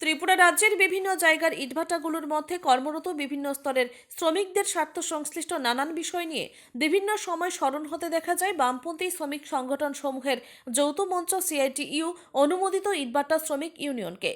ত্রিপুরা রাজ্যের বিভিন্ন জায়গার ইটভাটাগুলোর মধ্যে কর্মরত বিভিন্ন স্তরের শ্রমিকদের স্বার্থ সংশ্লিষ্ট নানান বিষয় নিয়ে বিভিন্ন সময় স্মরণ হতে দেখা যায় বামপন্থী শ্রমিক সংগঠন সমূহের যৌথ মঞ্চ সিআইটিইউ অনুমোদিত ইটভাটা শ্রমিক ইউনিয়নকে।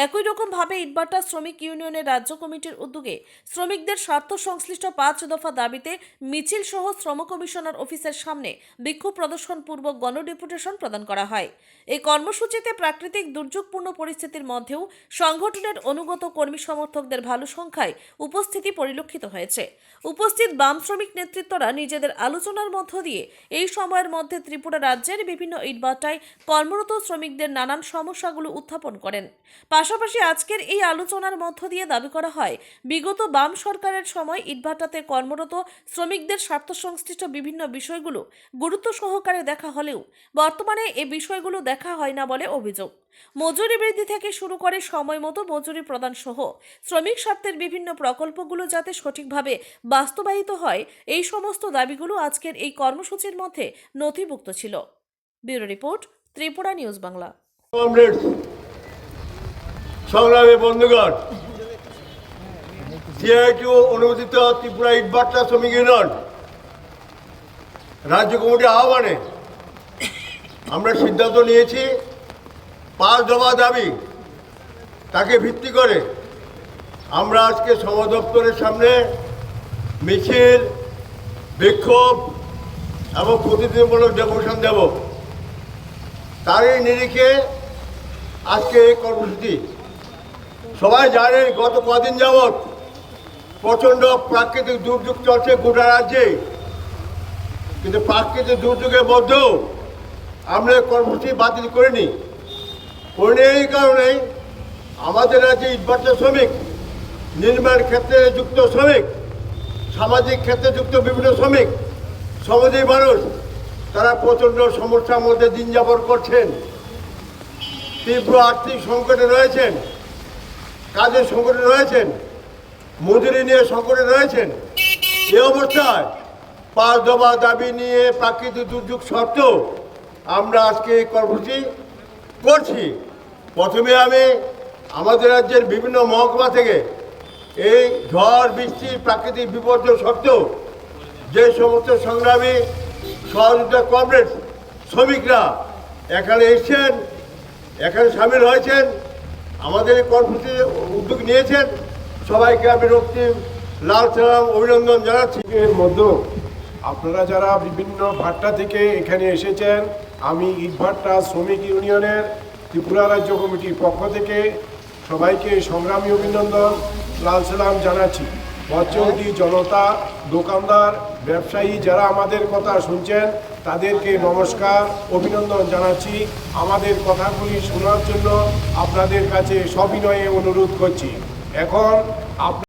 একই রকমভাবে ইটভাটা শ্রমিক ইউনিয়নের রাজ্য কমিটির উদ্যোগে শ্রমিকদের স্বার্থ সংশ্লিষ্ট ৫ দফা দাবিতে মিছিল সহ শ্রম কমিশনার অফিসের সামনে বিক্ষোভ প্রদর্শন পূর্বক গণডেপুটেশন প্রদান করা হয়। এই কর্মসূচিতে প্রাকৃতিক দুর্যোগপূর্ণ পরিস্থিতির মধ্যেও সংগঠনের অনুগত কর্মী সমর্থকদের ভালো সংখ্যায় উপস্থিতি পরিলক্ষিত হয়েছে। উপস্থিত বাম শ্রমিক নেতৃত্বরা নিজেদের আলোচনার মধ্য দিয়ে এই সময়ের মধ্যে ত্রিপুরা রাজ্যের বিভিন্ন ইটভাটায় কর্মরত শ্রমিকদের নানান সমস্যাগুলো উত্থাপন করেন। পাশাপাশি আজকের এই আলোচনার মধ্য দিয়ে দাবি করা হয়, বিগত বাম সরকারের সময় ইটভাটাতে কর্মরত শ্রমিকদের স্বার্থ সংশ্লিষ্ট বিভিন্ন বিষয়গুলো গুরুত্ব সহকারে দেখা হলেও বর্তমানে এই বিষয়গুলো দেখা হয় না বলে অভিযোগ। মজুরি বৃদ্ধি থেকে শুরু করে সময় মতো মজুরি প্রদান সহ শ্রমিক স্বার্থের বিভিন্ন প্রকল্পগুলো যাতে সঠিকভাবে বাস্তবায়িত হয়, এই সমস্ত দাবিগুলো আজকের এই কর্মসূচির মধ্যে নথিভুক্ত ছিল। Bureau report, Tripura news Bangla. সংগ্রামী বন্ধুগণ, সিআইটিইউ অনুমোদিত ত্রিপুরা ইটভাটা শ্রমিক ইউনিয়ন রাজ্য কমিটির আহ্বানে আমরা সিদ্ধান্ত নিয়েছি ৫ দফা দাবি তাকে ভিত্তি করে আমরা আজকে শ্রম দপ্তরের সামনে মিছিল, বিক্ষোভ এবং প্রতিনিধিমূলক ডেপুটেশন দেব। তারই নিরিখে আজকে এই কর্মসূচি। সবাই জানেন গত কদিন যাবৎ প্রচণ্ড প্রাকৃতিক দুর্যোগ চলছে গোটা রাজ্যে, কিন্তু প্রাকৃতিক দুর্যোগের মধ্যেও আমরা কর্মসূচি বাতিল করিনি। এই কারণেই আমাদের রাজ্যে ইটভাটা শ্রমিক, নির্মাণ ক্ষেত্রে যুক্ত শ্রমিক, সামাজিক ক্ষেত্রে যুক্ত বিভিন্ন শ্রমিক, শ্রমজীবী মানুষ, তারা প্রচণ্ড সমস্যার মধ্যে দিন যাপন করছেন। তীব্র আর্থিক সংকটে রয়েছেন, কাজের সংকটে রয়েছেন, মজুরি নিয়ে সংকটে রয়েছেন। এই অবস্থায় ৫ দফা দাবি নিয়ে প্রাকৃতিক দুর্যোগ সত্ত্বেও আমরা আজকে এই কর্মসূচি করছি। প্রথমে আমি আমাদের রাজ্যের বিভিন্ন মহকুমা থেকে এই ঝড় বৃষ্টি প্রাকৃতিক বিপর্যয় সত্ত্বেও যে সমস্ত সংগ্রামী সহযোগিতা কমরেড শ্রমিকরা এখানে এসেছেন, এখানে সামিল হয়েছেন, আমাদের এই কর্মসূচি উদ্যোগ নিয়েছেন, সবাইকে আমি রক্তিম লাল সালাম অভিনন্দন জানাচ্ছি। এর মধ্যে আপনারা যারা বিভিন্ন ভাট্টা থেকে এখানে এসেছেন, আমি ইটভাটা শ্রমিক ইউনিয়নের ত্রিপুরা রাজ্য কমিটির পক্ষ থেকে সবাইকে সংগ্রামী অভিনন্দন লাল সালাম জানাচ্ছি। পথচলতি জনতা, দোকানদার, ব্যবসায়ী যারা আমাদের কথা শুনছেন তাদেরকে নমস্কার, অভিনন্দন জানাচ্ছি। আমাদের কথাগুলি শোনার জন্য আপনাদের কাছে সবিনয়ে অনুরোধ করছি। এখন